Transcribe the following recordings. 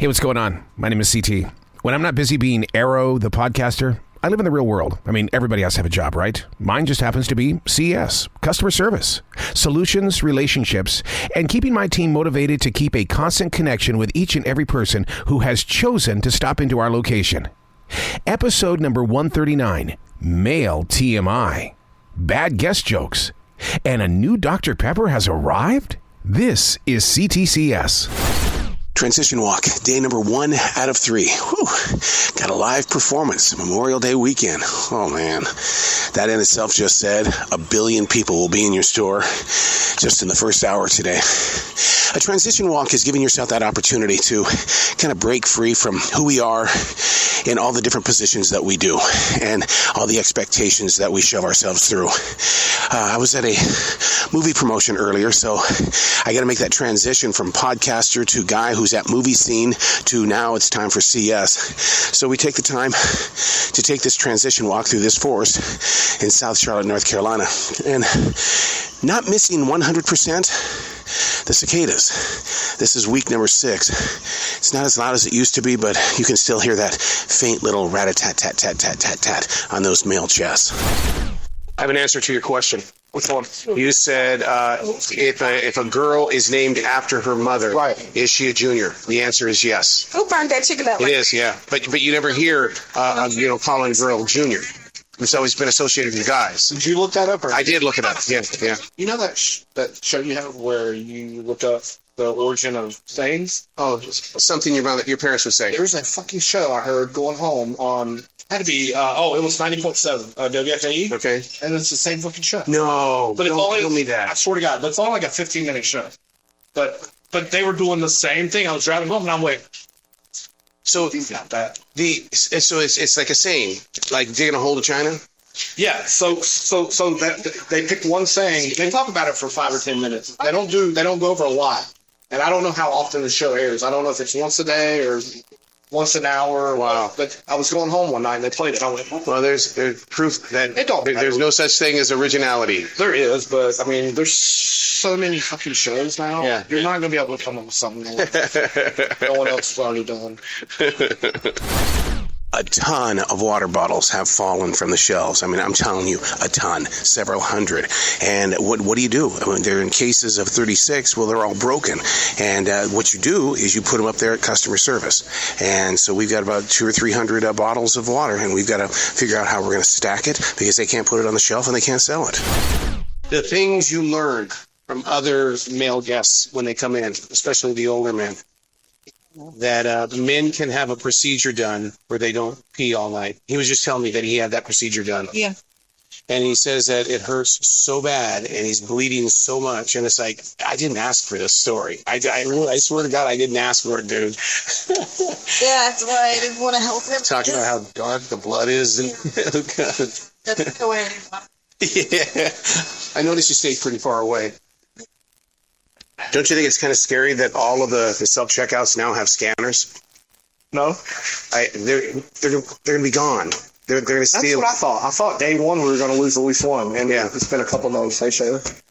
Hey, what's going on? My name is CT. When I'm not busy being Arroe, the podcaster, I live in the real world. I mean, everybody has to have a job, right? Mine just happens to be C.S. Customer Service Solutions, relationships, and keeping my team motivated to keep a constant connection with each and every person who has chosen to stop into our location. Episode number 139, Male TMI. Bad guest jokes. And a new Dr. Pepper has arrived? This is C.T.C.S. Transition walk, day number 1 out of 3. Whew. Got a live performance, Memorial Day weekend. Oh man, that in itself just said 1 billion people will be in your store just in the first hour today. A transition walk is giving yourself that opportunity to kind of break free from who we are in all the different positions that we do and all the expectations that we shove ourselves through. I was at a movie promotion earlier, so I got to make that transition from podcaster to guy who's at movie scene to now it's time for CS. So we take the time to take this transition walk through this forest in South Charlotte, North Carolina. And not missing 100%, the cicadas. This is week number 6. It's not as loud as it used to be, but you can still hear that faint little rat-a-tat-tat-tat-tat-tat-tat on those male chests. I have an answer to your question. Which one? You said if a girl is named after her mother, right, is she a junior? The answer is yes. Who burned that chicken up? It is, yeah. But you never hear calling a girl junior. It's always been associated with guys. Did you look that up? I did look it up. Yeah. You know that show you have where you look up the origin of sayings? Oh, something your parents would say. There's a fucking show I heard going home on. Had to be, it was 90.7 WFAE. Okay. And it's the same fucking show. No, but don't tell me that. I swear to God, but it's only like a 15-minute show. But they were doing the same thing. I was driving home and I'm like, so he's got that. So it's like a saying, like digging a hole to China? Yeah, so that they pick one saying, they talk about it for 5 or 10 minutes. They don't go over a lot. And I don't know how often the show airs. I don't know if it's once a day or once an hour. Wow. But I was going home one night and they played it. I went, well, there's proof that there's no such thing as originality. There is, but I mean, there's so many fucking shows now. Yeah. You're not going to be able to come up with something no one else has already done. A ton of water bottles have fallen from the shelves. I mean, I'm telling you, a ton, several hundred. And what do you do? I mean, they're in cases of 36. Well, they're all broken. And what you do is you put them up there at customer service. And so we've got about 200 or 300 bottles of water, and we've got to figure out how we're going to stack it because they can't put it on the shelf and they can't sell it. The things you learn from other male guests when they come in, especially the older men, that men can have a procedure done where they don't pee all night. He was just telling me that he had that procedure done. Yeah. And he says that it hurts so bad and he's bleeding so much. And it's like, I didn't ask for this story. I swear to God, I didn't ask for it, dude. Yeah, that's why I didn't want to help him. Talking about how dark the blood is. And That's the way. Yeah. I noticed you stayed pretty far away. Don't you think it's kind of scary that all of the self-checkouts now have scanners? No. They're going to be gone. They're going to steal. That's what I thought. I thought day one we were going to lose at least one. And yeah, it's been a couple of those. Hey, Shayla.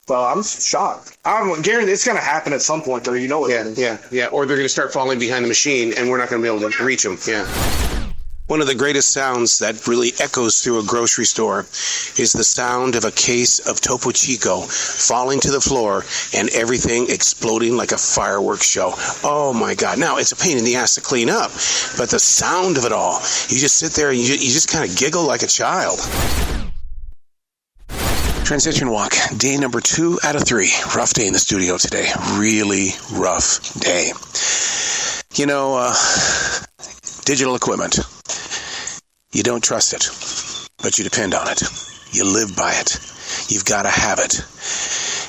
Well, I'm shocked. I'm guaranteed it's going to happen at some point, though. You know it. Yeah. Or they're going to start falling behind the machine, and we're not going to be able to reach them. Yeah. One of the greatest sounds that really echoes through a grocery store is the sound of a case of Topo Chico falling to the floor and everything exploding like a fireworks show. Oh my God. Now, it's a pain in the ass to clean up, but the sound of it all, you just sit there and you just kind of giggle like a child. Transition walk, day number 2 out of 3. Rough day in the studio today. Really rough day. You know, digital equipment. You don't trust it, but you depend on it. You live by it. You've got to have it.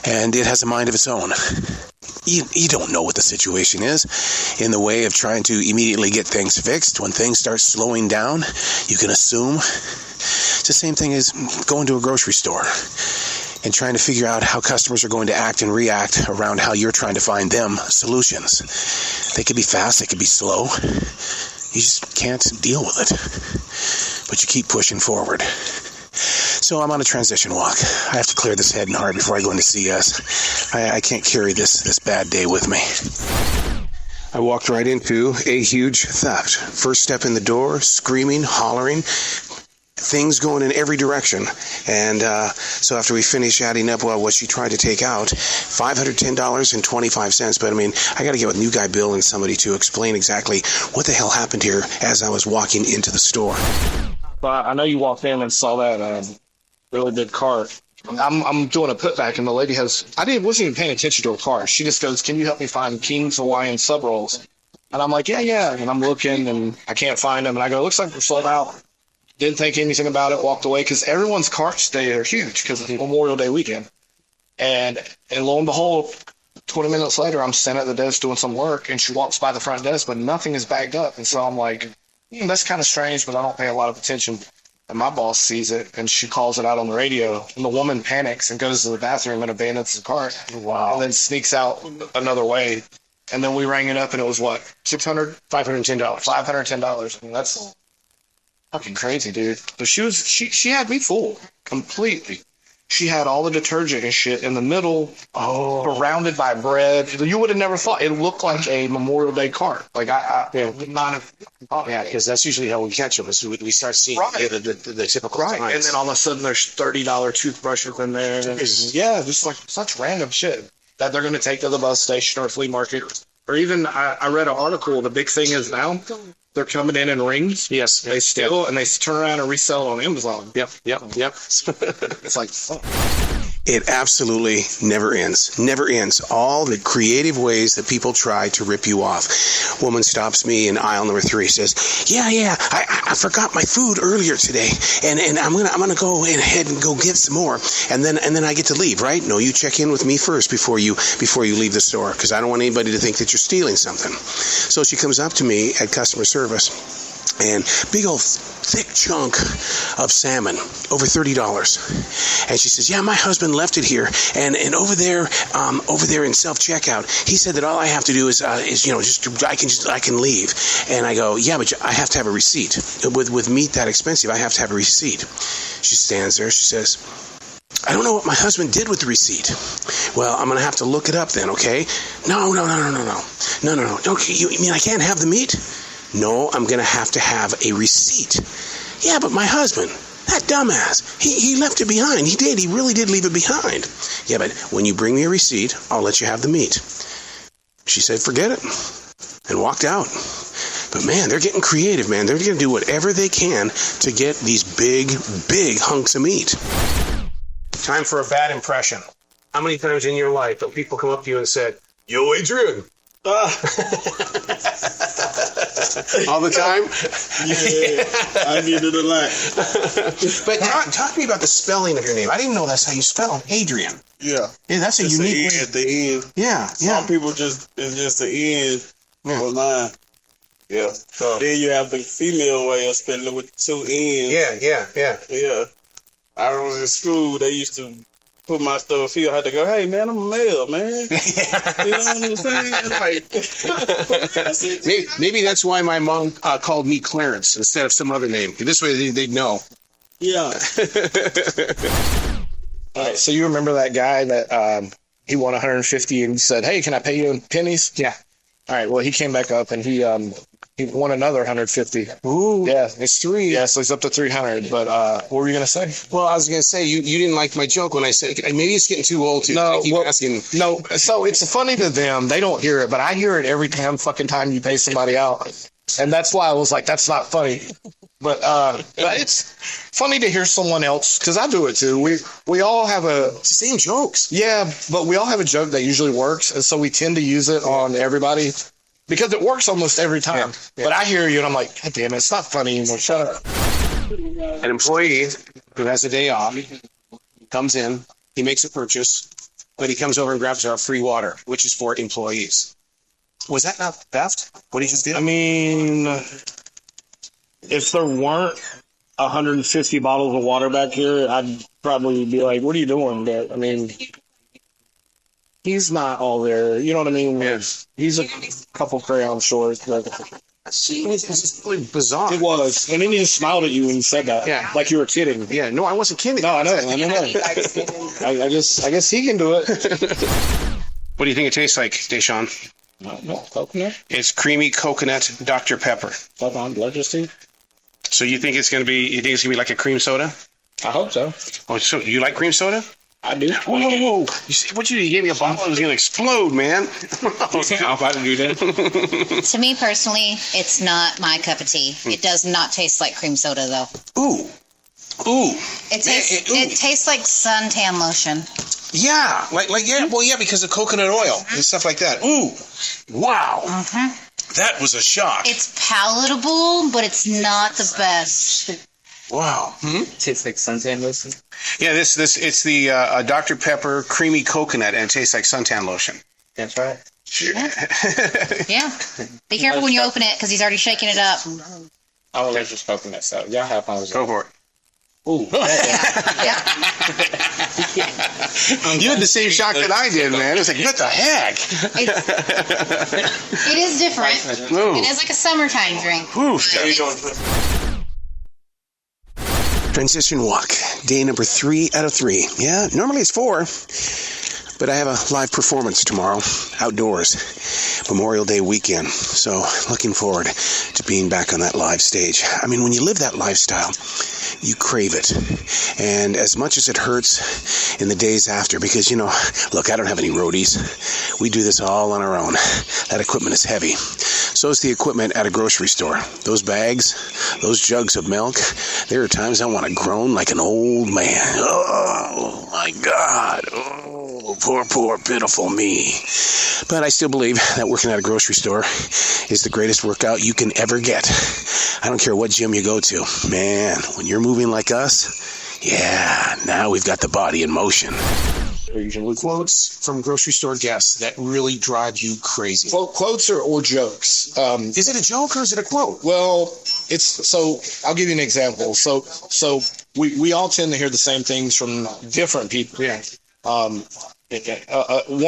And it has a mind of its own. You don't know what the situation is in the way of trying to immediately get things fixed. When things start slowing down, you can assume. It's the same thing as going to a grocery store and trying to figure out how customers are going to act and react around how you're trying to find them solutions. They could be fast, they could be slow. You just can't deal with it. But you keep pushing forward. So I'm on a transition walk. I have to clear this head and heart before I go into CS. I can't carry this bad day with me. I walked right into a huge theft. First step in the door, screaming, hollering, things going in every direction. And so after we finished adding up what she tried to take out, $510.25. But I mean, I got to get with New Guy Bill and somebody to explain exactly what the hell happened here as I was walking into the store. But I know you walked in and saw that really big cart. I'm doing a putback, and the lady wasn't even paying attention to her cart. She just goes, "Can you help me find King's Hawaiian sub rolls?" And I'm like, yeah. And I'm looking, and I can't find them. And I go, "Looks like we're sold out." Didn't think anything about it, walked away, because everyone's carts today are huge because it's Memorial Day weekend. And lo and behold, 20 minutes later, I'm sitting at the desk doing some work, and she walks by the front desk, but nothing is bagged up. And so I'm like, that's kind of strange, but I don't pay a lot of attention. And my boss sees it, and she calls it out on the radio. And the woman panics and goes to the bathroom and abandons the cart. Wow. And then sneaks out another way. And then we rang it up, and it was what? $600? $510. $510. I mean, that's fucking crazy, dude. But she had me fooled completely. She had all the detergent and shit in the middle, surrounded by bread. You would have never thought. It looked like a Memorial Day cart. Like, I would not have thought. Yeah, because that's usually how we catch them. Is we start seeing the typical times. And then all of a sudden there's $30 toothbrushes in there. Yeah, just like such random shit that they're going to take to the bus station or flea market. Or even, I read an article, the big thing is now, they're coming in rings. Yes. They steal, and they turn around and resell it on Amazon. Yep. It's like, fuck. It absolutely never ends. Never ends. All the creative ways that people try to rip you off. Woman stops me in aisle number 3, says, yeah, I forgot my food earlier today, and I'm gonna go ahead and go get some more, and then I get to leave, right? No, you check in with me first before you leave the store, because I don't want anybody to think that you're stealing something. So she comes up to me at customer service, and big old thick chunk of salmon, over $30. And she says, yeah, my husband left it here, and over there in self-checkout, he said that all I have to do is I can leave. And I go, yeah, but I have to have a receipt. With meat that expensive, I have to have a receipt. She stands there, she says, I don't know what my husband did with the receipt. Well, I'm going to have to look it up then, okay? No. Don't you mean I can't have the meat? No, I'm going to have a receipt. Yeah, but my husband, that dumbass, he left it behind. He really did leave it behind. Yeah, but when you bring me a receipt, I'll let you have the meat. She said, forget it, and walked out. But man, they're getting creative, man. They're going to do whatever they can to get these big hunks of meat. Time for a bad impression. How many times in your life have people come up to you and said, yo, Adrian? All the time? Yeah, I needed a lot. But talk to me about the spelling of your name. I didn't even know that's how you spell Adrian. Yeah. Yeah, that's a it's unique way. At the end. Yeah. Some people it's just the end for mine. Yeah. So then you have the female way of spelling it with 2 N's. Yeah. I was in school, they used to put my stuff here. I had to go, hey, man, I'm a male, man. You know what I'm saying? Like, maybe that's why my mom called me Clarence instead of some other name. This way they'd know. Yeah. All right, so you remember that guy that he won 150 and said, hey, can I pay you in pennies? Yeah. All right, well, he came back up and he won another 150. Ooh. Yeah, it's 3. Yeah, so he's up to 300. But what were you going to say? Well, I was going to say, you didn't like my joke when I said, maybe it's getting too old to keep asking. No, so it's funny to them. They don't hear it, but I hear it every fucking time you pay somebody out. And that's why I was like, that's not funny. But it's funny to hear someone else, because I do it too. We all have It's the same jokes. Yeah, but we all have a joke that usually works, and so we tend to use it on everybody because it works almost every time. Yeah. But I hear you, and I'm like, God damn it, it's not funny anymore. Shut up. An employee who has a day off comes in, he makes a purchase, but he comes over and grabs our free water, which is for employees. Was that not theft? What did he just do? I mean, if there weren't 150 bottles of water back here, I'd probably be like, what are you doing? But, I mean, he's not all there. You know what I mean? Yes. He's a couple crayon shorts. But It's just really bizarre. it was. And then he just smiled at you when you said that. Yeah. Like you were kidding. Yeah, no, I wasn't kidding. No, I know. I guess he can do it. What do you think it tastes like, Deshaun? No, coconut. It's creamy coconut Dr. Pepper. Hold on, blood just see. So you think it's gonna be like a cream soda? I hope so. Oh, so you like cream soda? I do. Whoa! You see what you gave me a bottle? It was gonna explode, man. I'm about to do that. To me personally, it's not my cup of tea. It does not taste like cream soda, though. Ooh. It tastes like suntan lotion. Yeah, because of coconut oil and stuff like that. Ooh, wow. That was a shock. It's palatable, but it's not the best. Wow. Tastes like suntan lotion. Yeah, it's the Dr. Pepper creamy coconut, and it tastes like suntan lotion. That's right. Yeah. Be careful when you open it, because he's already shaking it up. Oh, let's just coconut stuff. Y'all have fun with Go for it. Ooh. Yeah. You had the same shock that I did, man. It was like, what the heck? It is different. Ooh. It is like a summertime drink. Ooh. Transition walk, day number 3 out of 3. Yeah, normally it's 4, but I have a live performance tomorrow, outdoors, Memorial Day weekend. So looking forward to being back on that live stage. I mean, when you live that lifestyle, you crave it. And as much as it hurts in the days after, because, look, I don't have any roadies. We do this all on our own. That equipment is heavy. So is the equipment at a grocery store. Those bags, those jugs of milk, there are times I want to groan like an old man. Oh, my God. Oh, poor, pitiful me. But I still believe that working at a grocery store is the greatest workout you can ever get. I don't care what gym you go to. Man, when you're moving like us, yeah, now we've got the body in motion. Quotes from grocery store guests that really drive you crazy. Quotes or jokes. Is it a joke or is it a quote? Well, I'll give you an example. So we all tend to hear the same things from different people. Yeah. One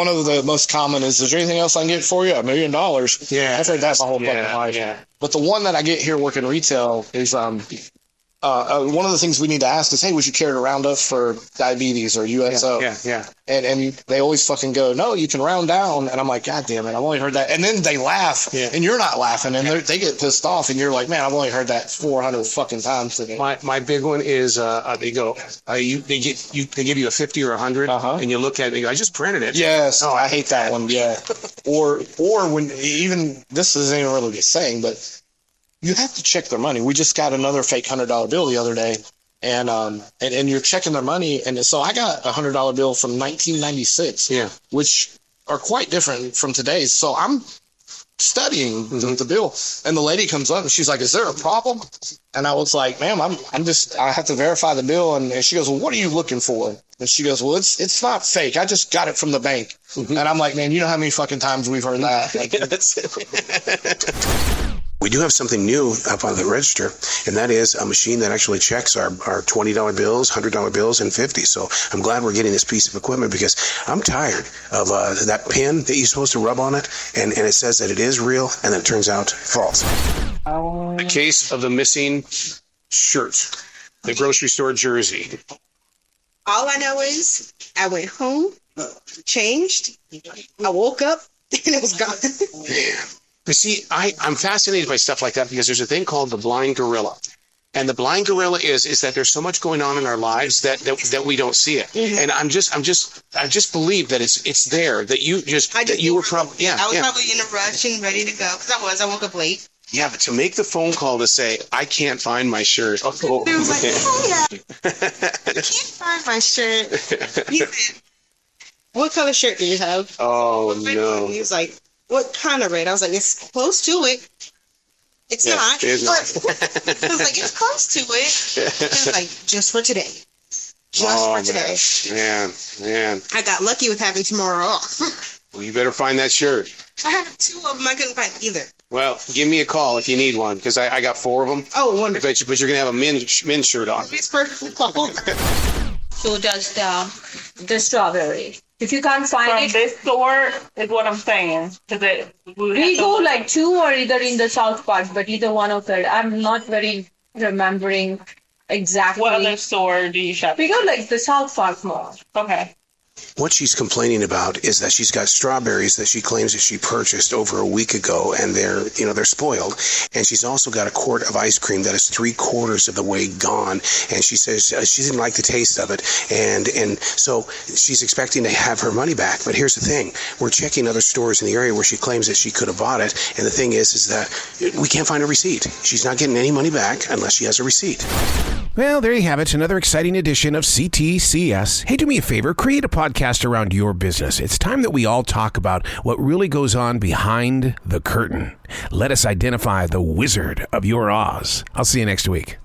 of the most common is there anything else I can get for you? $1 million. Yeah. I've heard that my whole fucking life. Yeah. But the one that I get here working retail is one of the things we need to ask is, hey, would you care to round up for diabetes or USO? Yeah. And they always fucking go, no, you can round down. And I'm like, God damn it, I've only heard that. And then they laugh, and you're not laughing, and they get pissed off, and you're like, man, I've only heard that 400 fucking times today. My big one is they go, they give you a 50 or 100, and you look at it and you go, I just printed it. Yes. Oh, I hate that one. Yeah. or when even this isn't even really a saying, but you have to check their money. We just got another fake $100 bill the other day, and you're checking their money, and so I got a $100 bill from 1996, which are quite different from today's. So I'm studying the bill, and the lady comes up and she's like, "Is there a problem?" And I was like, "Ma'am, I have to verify the bill." And she goes, "Well, what are you looking for?" And she goes, "Well, it's not fake. I just got it from the bank." And I'm like, "Man, you know how many fucking times we've heard that?" Like, We do have something new up on the register, and that is a machine that actually checks our $20 bills, $100 bills, and 50. So I'm glad we're getting this piece of equipment because I'm tired of that pin that you're supposed to rub on it, and it says that it is real, and then it turns out false. A case of the missing shirt, the grocery store jersey. All I know is I went home, changed, I woke up, and it was gone. Yeah. But see, I'm fascinated by stuff like that because there's a thing called the blind gorilla. And the blind gorilla is that there's so much going on in our lives that we don't see it. Mm-hmm. And I just believe that it's there, that you were probably, I was probably in a rush and ready to go because I woke up late. Yeah, but to make the phone call to say, I can't find my shirt. It was like, I can't find my shirt. He said, what color shirt do you have? Oh, no. He was like, what kind of red? I was like, it's close to it. It's not. It's not. I was like, it's close to it. He was like, just for today. For today. Man. I got lucky with having tomorrow off. Well, you better find that shirt. I have 2 of them. I couldn't find either. Well, give me a call if you need one, because I got 4 of them. Oh, wonderful. But you're going to have a men's shirt on. It's perfectly cool. So does the strawberry. If you can't find From it, this store is what I'm saying. we go like 2 or either in the south part, but either one of it. I'm not very remembering exactly. What other store do you shop? We go like the south part more. Okay. What she's complaining about is that she's got strawberries that she claims that she purchased over a week ago, and they're spoiled. And she's also got a quart of ice cream that is 3/4 of the way gone. And she says she didn't like the taste of it, and so she's expecting to have her money back. But here's the thing: we're checking other stores in the area where she claims that she could have bought it, and the thing is that we can't find a receipt. She's not getting any money back unless she has a receipt. Well, there you have it. Another exciting edition of C.T.C.S. Hey, do me a favor. Create a podcast around your business. It's time that we all talk about what really goes on behind the curtain. Let us identify the wizard of your Oz. I'll see you next week.